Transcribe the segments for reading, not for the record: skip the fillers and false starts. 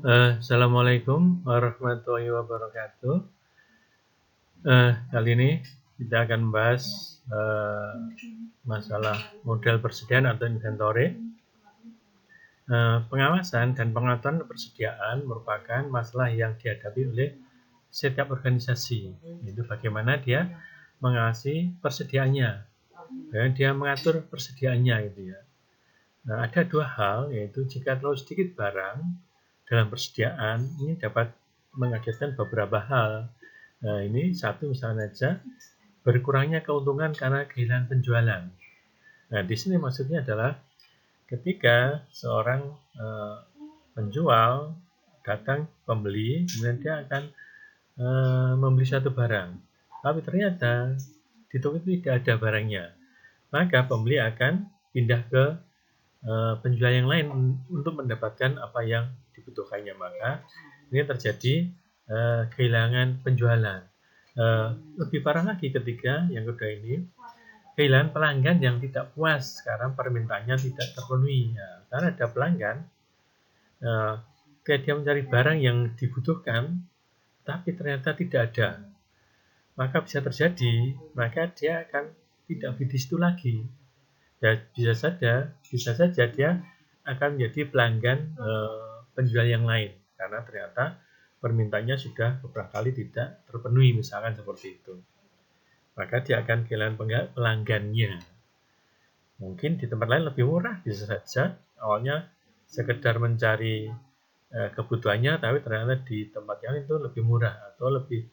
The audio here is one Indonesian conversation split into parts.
Assalamualaikum warahmatullahi wabarakatuh. Kali ini kita akan membahas masalah model persediaan atau inventory. Pengawasan dan pengaturan persediaan merupakan masalah yang dihadapi oleh setiap organisasi. Itu bagaimana dia mengawasi persediaannya, dan dia mengatur persediaannya itu ya. Nah, ada dua hal, yaitu jika terlalu sedikit barang dalam persediaan, ini dapat mengakibatkan beberapa hal. Nah, ini satu misalnya saja, berkurangnya keuntungan karena kehilangan penjualan. Nah, di sini maksudnya adalah ketika seorang penjual datang pembeli, kemudian dia akan membeli satu barang, tapi ternyata di toko itu tidak ada barangnya, maka pembeli akan pindah ke penjual yang lain untuk mendapatkan apa yang dibutuhkannya. Maka ini terjadi kehilangan penjualan. Lebih parah lagi ketika yang kedua ini kehilangan pelanggan yang tidak puas karena permintaannya tidak terpenuhi. Ya, karena ada pelanggan dia mencari barang yang dibutuhkan tapi ternyata tidak ada, maka bisa terjadi dia akan tidak beli di situ lagi. Ya, bisa saja dia akan menjadi pelanggan penjual yang lain karena ternyata permintaannya sudah beberapa kali tidak terpenuhi, misalkan seperti itu. Maka dia akan kehilangan pelanggannya. Mungkin di tempat lain lebih murah, bisa saja awalnya sekedar mencari kebutuhannya, tapi ternyata di tempat yang itu lebih murah atau lebih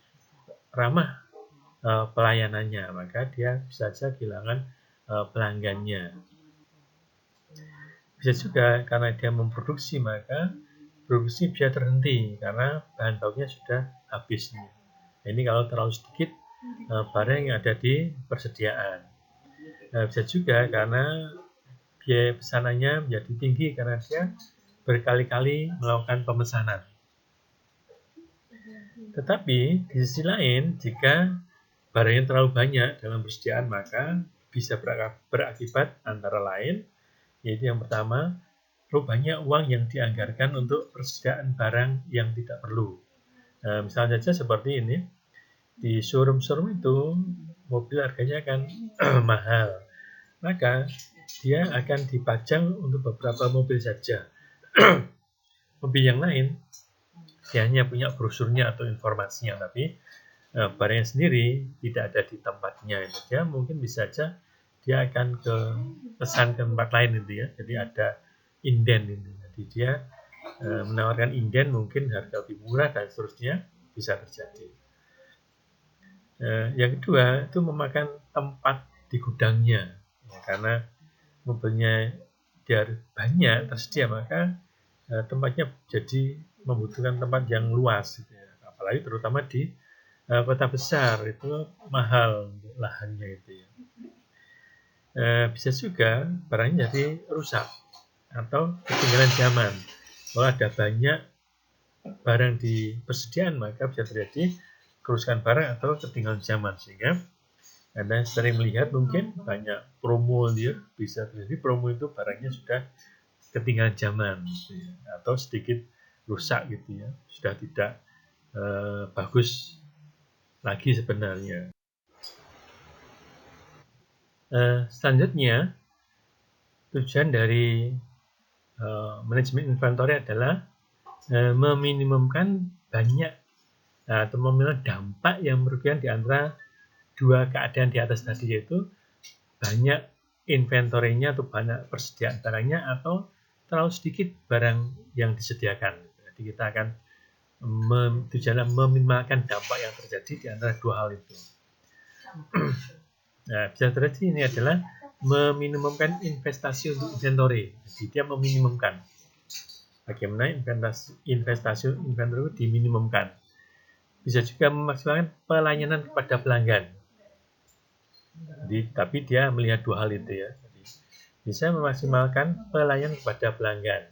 ramah pelayanannya, maka dia bisa saja kehilangan pelanggannya. Bisa juga karena dia memproduksi, maka produksi bisa terhenti karena bahan bakunya sudah habis. Ini kalau terlalu sedikit barang yang ada di persediaan. Bisa juga karena biaya pesanannya menjadi tinggi karena dia berkali-kali melakukan pemesanan. Tetapi di sisi lain, jika barangnya terlalu banyak dalam persediaan, maka bisa berakibat antara lain, yaitu yang pertama, terlalu banyak uang yang dianggarkan untuk persediaan barang yang tidak perlu. Misalnya saja seperti ini, di showroom itu mobil harganya akan mahal, maka dia akan dipajang untuk beberapa mobil saja. Mobil yang lain dia hanya punya brosurnya atau informasinya, tapi barangnya sendiri tidak ada di tempatnya. Dia mungkin bisa saja dia akan pesan ke tempat lain itu ya. Jadi ada inden itu. Jadi dia menawarkan inden, mungkin harga lebih murah dan seterusnya, bisa terjadi. Yang kedua itu memakan tempat di gudangnya, ya, karena mobilnya dia banyak tersedia, maka tempatnya jadi membutuhkan tempat yang luas, gitu ya. Apalagi terutama di kota besar itu mahal lahannya itu ya. Bisa juga barangnya jadi rusak atau ketinggalan zaman. Kalau ada banyak barang di persediaan, maka bisa terjadi kerusakan barang atau ketinggalan zaman, sehingga Anda sering melihat mungkin banyak promo dia, bisa terjadi promo itu barangnya sudah ketinggalan zaman gitu ya, atau sedikit rusak gitu ya, sudah tidak bagus lagi sebenarnya. Selanjutnya, tujuan dari manajemen inventory adalah meminimumkan banyak atau meminimumkan dampak yang merugikan di antara dua keadaan di atas tadi, yaitu banyak inventory-nya atau banyak persediaan barangnya atau terlalu sedikit barang yang disediakan. Jadi kita akan tujuannya meminimalkan dampak yang terjadi di antara dua hal itu. Nah, bisa terjadi ini adalah meminimumkan investasi untuk inventory. Jadi dia meminimumkan. Bagaimana investasi inventory diminimumkan. Bisa juga memaksimalkan pelayanan kepada pelanggan. Jadi, tapi dia melihat dua hal itu ya. Jadi, bisa memaksimalkan pelayanan kepada pelanggan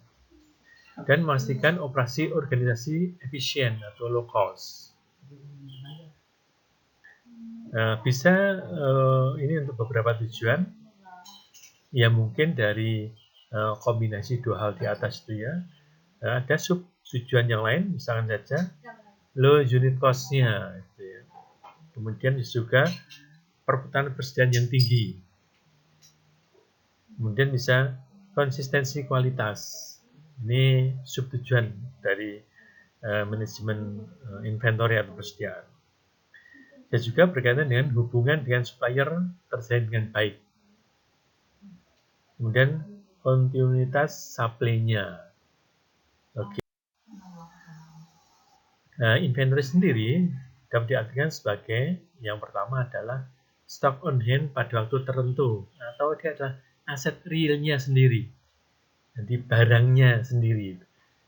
dan memastikan operasi organisasi efisien atau low cost. Bisa ini untuk beberapa tujuan ya, mungkin dari kombinasi dua hal di atas itu ya. ada sub tujuan yang lain, misalkan saja low unit cost-nya, gitu ya. Kemudian juga perputaran persediaan yang tinggi. Kemudian bisa konsistensi kualitas. Ini sub tujuan dari manajemen inventory atau persediaan. Dan juga berkaitan dengan hubungan dengan supplier terjalin dengan baik. Kemudian kontinuitas supply-nya. Oke. Nah, inventory sendiri dapat diartikan sebagai yang pertama adalah stock on hand pada waktu tertentu, atau dia adalah aset realnya sendiri. Jadi barangnya sendiri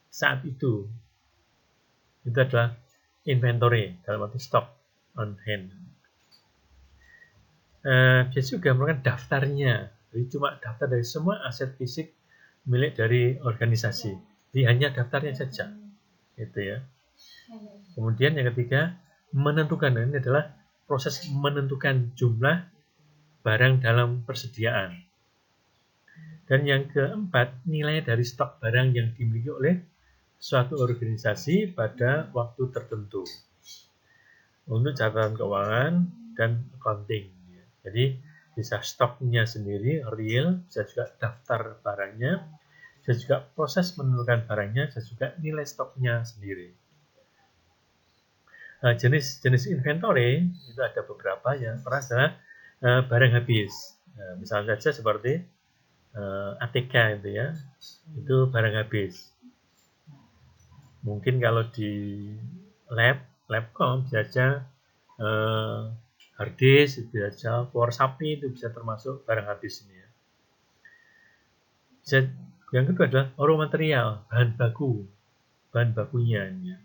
saat itu adalah inventory dalam arti stock on hand. Biasa juga merupakan daftarnya, jadi cuma daftar dari semua aset fisik milik dari organisasi. Jadi hanya daftarnya saja, gitu ya. Kemudian yang ketiga, menentukan. Ini adalah proses menentukan jumlah barang dalam persediaan. Dan yang keempat, nilai dari stok barang yang dimiliki oleh suatu organisasi pada waktu tertentu untuk catatan keuangan dan accounting. Jadi bisa stoknya sendiri real, bisa juga daftar barangnya, bisa juga proses menentukan barangnya, bisa juga nilai stoknya sendiri. Jenis inventory itu ada beberapa ya. Pertama adalah barang habis. Misalnya saja seperti ATK itu ya, itu barang habis. Mungkin kalau di labcom bisa saja hard disk, bisa saja power supply itu bisa termasuk barang habis ini ya. Yang kedua adalah raw material, bahan bakunya ini ya.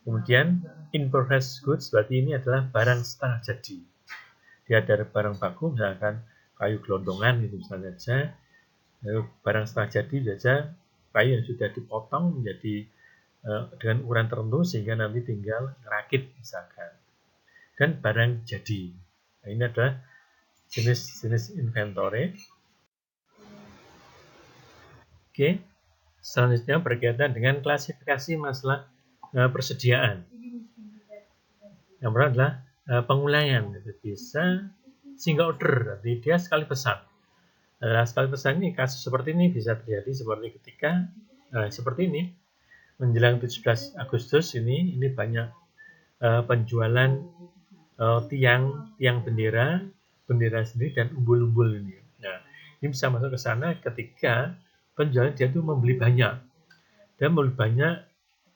Kemudian in progress goods berarti ini adalah barang setengah jadi. Dia ada barang baku misalkan kayu gelondongan itu misalnya saja. Barang setengah jadi saja kayu yang sudah dipotong menjadi dengan ukuran tertentu sehingga nanti tinggal ngerakit misalkan. Dan barang jadi. Nah, ini adalah jenis inventory. Oke. Selanjutnya berkaitan dengan klasifikasi masalah persediaan. Yang pertama adalah pengulangan. Bisa single order, jadi dia sekali pesan. Sekali pesan ini, kasus seperti ini bisa terjadi seperti ketika seperti ini menjelang 17 Agustus ini banyak penjualan tiang bendera sendiri dan umbul-umbul ini. Nah, ini bisa masuk ke sana ketika penjualan dia itu membeli banyak dan membeli banyak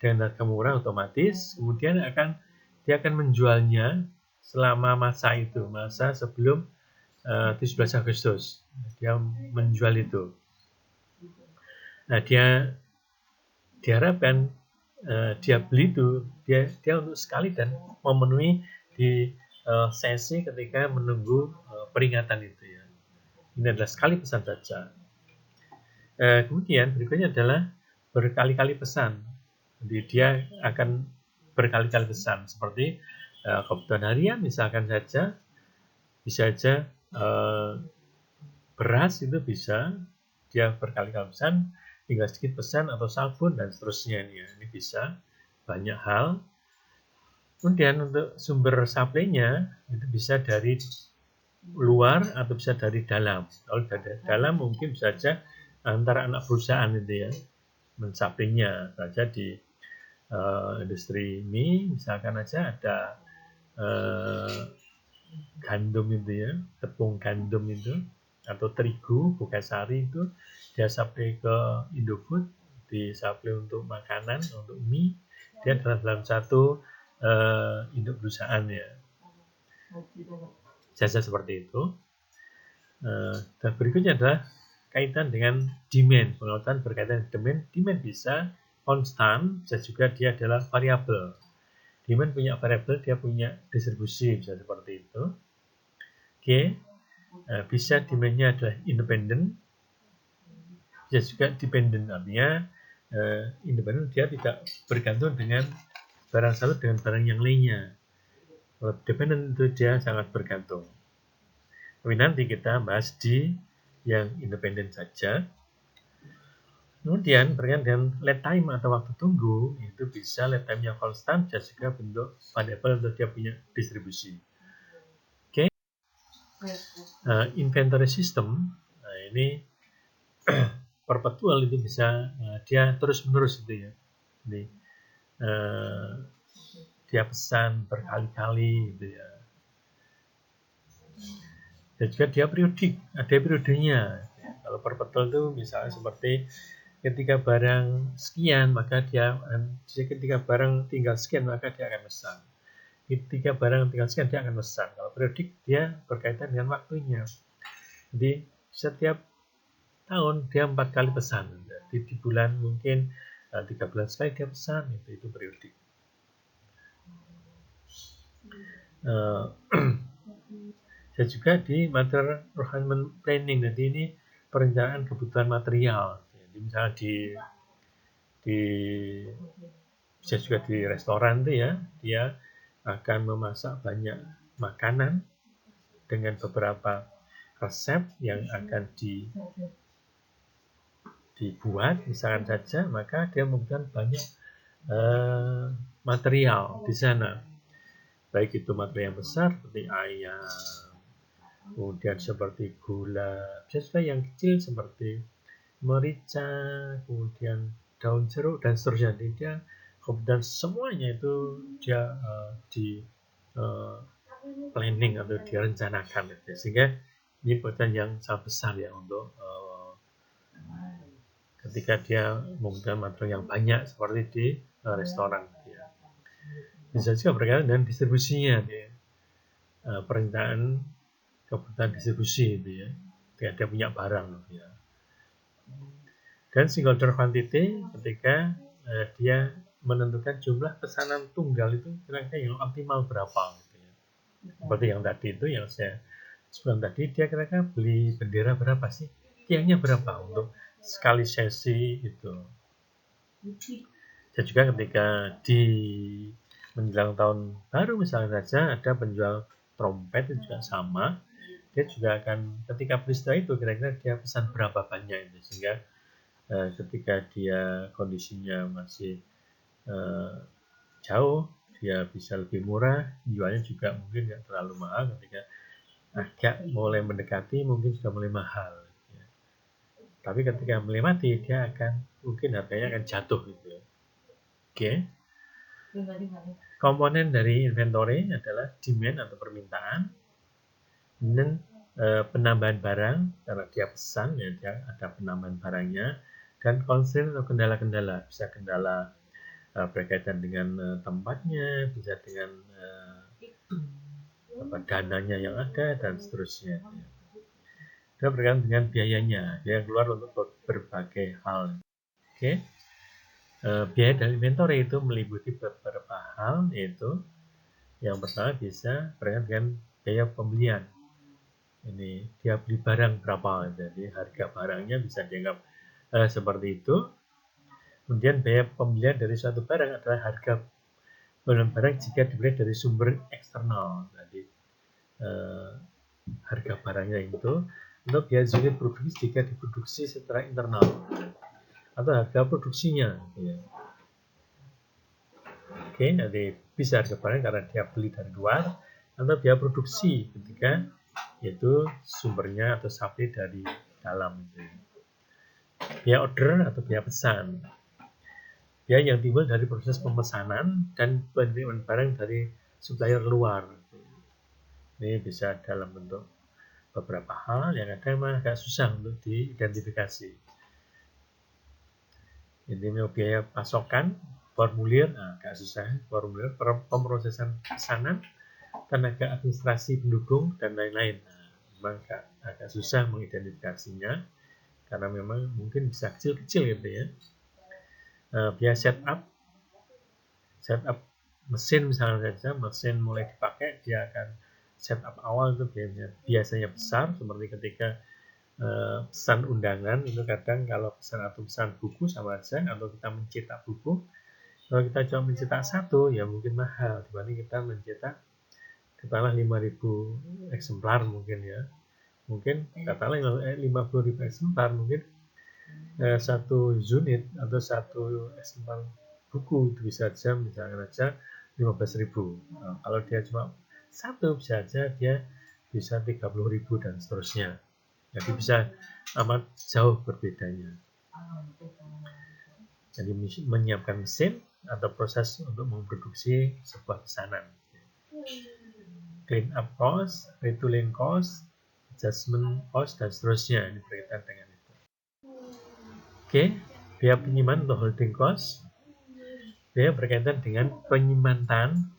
dengan harga murah otomatis, kemudian dia akan menjualnya selama masa sebelum 17 Agustus. Dia menjual itu. Nah, dia diharapkan dia beli itu dia untuk sekali dan memenuhi di sesi ketika menunggu peringatan itu ya. Ini adalah sekali pesan saja. Kemudian berikutnya adalah berkali-kali pesan. Jadi dia akan berkali-kali pesan seperti kebutuhan harian misalkan saja bisa saja beras itu bisa dia berkali-kali pesan, tinggal sedikit pesan atau sabun dan seterusnya ini ya. Ini bisa banyak hal. Kemudian untuk sumber supply-nya itu bisa dari luar atau bisa dari dalam. Kalau dari dalam mungkin bisa saja antara anak perusahaan itu ya, mensuplainya saja di industri mie misalkan aja ada gandum itu ya, tepung gandum itu atau terigu Bukasari itu dia supply ke Indofood, di supply untuk makanan, untuk mie, dia dalam satu induk perusahaan ya. Jasa seperti itu. Dan berikutnya adalah kaitan dengan demand. Pengertian berkaitan dengan demand bisa konstan, bisa juga dia adalah variabel. Demand punya variabel, dia punya distribusi, bisa seperti itu. Oke. Bisa demand-nya adalah independen, bisa juga dependent, artinya independen dia tidak bergantung dengan barang satu dengan barang yang lainnya. Kalau dependent itu dia sangat bergantung. Tapi nanti kita bahas di yang independen saja. Kemudian berkaitan dengan lead time atau waktu tunggu, itu bisa lead time-nya konstan dan juga bentuk variabel untuk dia punya distribusi. Oke. Inventory system, nah ini perpetual itu bisa dia terus menerus gitu ya. Jadi dia pesan berkali-kali gitu ya. Dan juga dia periodik, ada periodenya. Kalau perpetual itu misalnya seperti ketika barang sekian maka dia ketika barang tinggal sekian maka dia akan pesan. Ketika barang tinggal sekian dia akan pesan. Kalau periodik dia berkaitan dengan waktunya. Jadi setiap tahun dia 4 kali pesan. Jadi di bulan mungkin 3 bulan sekali dia pesan, itu periodik. Dan juga di material requirement planning. Jadi ini perencanaan kebutuhan material. Jadi misalnya di bisa juga di restoran itu ya, dia akan memasak banyak makanan dengan beberapa resep yang akan dibuat, misalkan saja, maka dia membutuhkan banyak material di sana. Baik itu material yang besar seperti ayam, kemudian seperti gula, bisa juga yang kecil seperti merica, kemudian daun jeruk dan seterusnya. Dia kemudian semuanya itu dia di planning atau direncanakan, sehingga ini pekerjaan yang sangat besar ya untuk ketika dia membutuhkan material yang banyak seperti di restoran. Ya. Bisa juga berkaitan dengan distribusinya, ya. Perencanaan kebutuhan distribusi itu ya. Dia punya barang. Ya. Dan single order quantity ketika dia menentukan jumlah pesanan tunggal itu kira-kira yang optimal berapa. Gitu ya. Seperti yang tadi itu yang saya sebelum tadi, dia kira-kira beli bendera berapa sih? Tiangnya berapa untuk sekali sesi itu. Dan juga ketika di menjelang tahun baru misalnya saja ada penjual trompet itu juga sama, dia juga akan ketika peristiwa itu kira-kira dia pesan berapa banyak itu, sehingga ketika dia kondisinya masih jauh dia bisa lebih murah, jualnya juga mungkin nggak terlalu mahal, ketika agak mulai mendekati mungkin sudah mulai mahal ya. Tapi ketika melewati dia akan mungkin harganya akan jatuh gitu ya. Oke. Komponen dari inventory adalah demand atau permintaan, dan penambahan barang karena dia pesan ya, dia ada penambahan barangnya, dan constraint atau kendala-kendala, bisa kendala berkaitan dengan tempatnya, bisa dengan dananya yang ada dan seterusnya. Dan berkaitan dengan biayanya, dia keluar untuk berbagai hal. Oke. Biaya dari inventory itu meliputi beberapa hal, yaitu yang pertama bisa berkaitan dengan biaya pembelian. Ini dia beli barang berapa, jadi harga barangnya bisa dianggap seperti itu. Kemudian biaya pembelian dari suatu barang adalah harga barang jika dibeli dari sumber eksternal. Jadi harga barangnya itu untuk biaya unit produksi jika diproduksi secara internal, atau harga produksinya. Ya. Oke, jadi bisa harga barang karena dia beli dari luar, atau biaya produksi ketika yaitu sumbernya atau supply dari dalam. Biaya order atau biaya pesan, biaya yang timbul dari proses pemesanan dan penerimaan barang dari supplier luar. Ini bisa dalam bentuk beberapa hal yang ada memang agak susah untuk diidentifikasi. Ini biaya pasokan, formulir, agak susah, formulir, pemrosesan pesanan, tenaga administrasi pendukung, dan lain-lain. Memang agak susah mengidentifikasinya karena memang mungkin bisa kecil-kecil gitu ya. Biaya setup mesin misalnya saja, mesin mulai dipakai, dia akan setup awal itu biasanya besar, seperti ketika pesan undangan itu kadang kalau pesan buku sama aja, atau kita mencetak buku, kalau kita cuma mencetak satu ya mungkin mahal dibanding kita mencetak katakanlah 5.000 eksemplar mungkin ya, mungkin katakanlah 50.000 eksemplar mungkin satu unit atau satu eksemplar buku itu bisa aja misalkan aja 15.000. Nah, kalau dia cuma satu bisa aja dia bisa 30.000 dan seterusnya. Jadi bisa amat jauh berbedanya. Jadi menyiapkan mesin atau proses untuk memproduksi sebuah pesanan. Clean up cost, retooling cost, adjustment cost, dan seterusnya. Ini berkaitan dengan itu. Oke, biaya penyimpanan atau holding cost. Biaya berkaitan dengan penyimpanan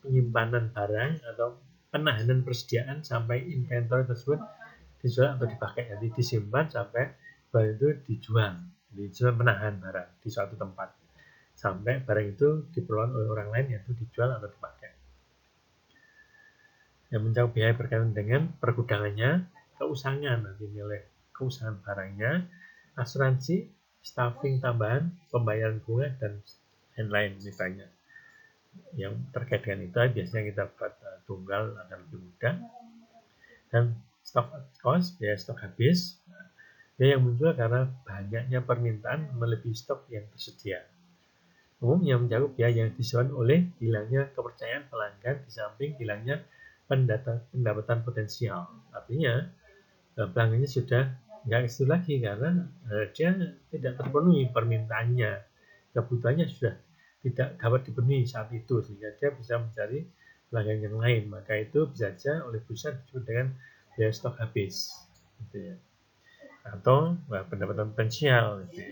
barang atau penahanan persediaan sampai inventory tersebut dijual atau dipakai. Jadi disimpan sampai barang itu dijual. Dijual menahan barang di suatu tempat. Sampai barang itu diperoleh oleh orang lain, yaitu dijual atau dipakai. Yang mencakup biaya berkaitan dengan pergudangannya, keusangan, nanti nilai keusangan barangnya, asuransi, staffing tambahan, pembayaran bunga, dan lain-lain misalnya. Yang terkait dengan itu biasanya kita buat tunggal akan lebih mudah. Dan stock cost, biaya stok habis, biaya yang muncul karena banyaknya permintaan melebihi stok yang tersedia. Umumnya mencakup biaya yang disebabkan oleh hilangnya kepercayaan pelanggan di samping hilangnya pendapatan potensial. Artinya pelanggannya sudah nggak itu lagi karena dia tidak terpenuhi permintaannya, kebutuhannya sudah tidak dapat dipenuhi saat itu, sehingga dia bisa mencari pelanggan yang lain. Maka itu bisa saja oleh perusahaan disebut dengan biaya stok habis, gitu ya. Atau pendapatan potensial, gitu ya.